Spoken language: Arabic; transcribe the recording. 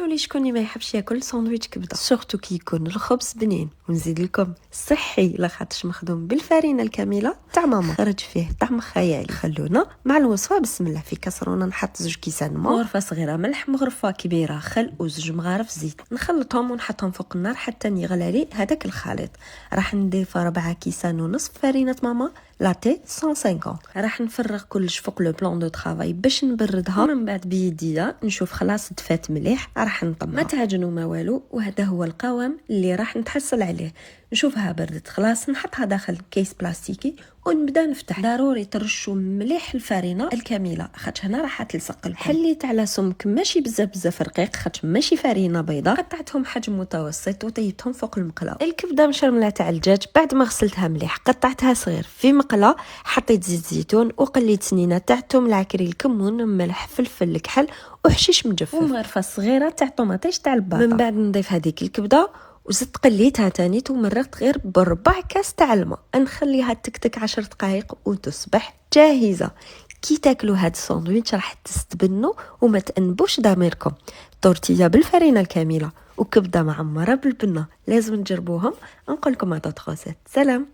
قولوا لي شكون اللي ما يحبش ياكل ساندويتش كبده، سورتو كي يكون الخبز بنين ونزيد لكم صحي لاخاطش مخدوم بالفرينه الكامله تاع ماما، خرج فيه طعم خيالي. خلونا مع الوصفه. بسم الله. في كاسرونه نحط 2 كيسان ماء، مغرفه صغيره ملح، مغرفه كبيره خل و2 مغارف زيت. نخلطهم ونحطهم فوق النار حتى يغلى لي هذاك الخليط. راح نضيف 4 كيسان ونصف فرينه ماما لاتيه 150. راح نفرغ كلش فوق لو بلان دو طرافاي باش نبردها. من بعد بيديا نشوف خلاص دفات مليح راح نطمها، ما تعجنوا ما والو. وهذا هو القوام اللي راح نتحصل عليه. نشوفها بردت خلاص نحطها داخل كيس بلاستيكي ونبدا نفتح. ضروري ترشوا مليح الفرينه الكامله خاطش هنا راح تلصق لكم. حليت على سمك ماشي بزاف رقيق خاطش ماشي فرينه بيضاء. قطعتهم حجم متوسط وطيبتهم فوق المقله. الكبده مشرمله تاع الدجاج بعد ما غسلتها مليح قطعتها صغير في مقله. حطيت زيت زيتون وقليت سنينه تاع الثوم العكري الكمون ملح فلفل الكحل وحشيش مجفف ومغرفه صغيره تاع طوماطيش تاع الباطا. من بعد نضيف هذيك الكبده وزدت قليتها تاني ومرقت غير ب4 كاس تاع الماء. نخليها تكتك 10 دقائق وتصبح جاهزه. كي تاكلوا هاد الساندويتش راح تستبنوا وما تأنبوش ضميركم. تورتيلا بالفرينه الكامله وكبده معمره بالبنه، لازم تجربوهم. نقول لكم على سلام.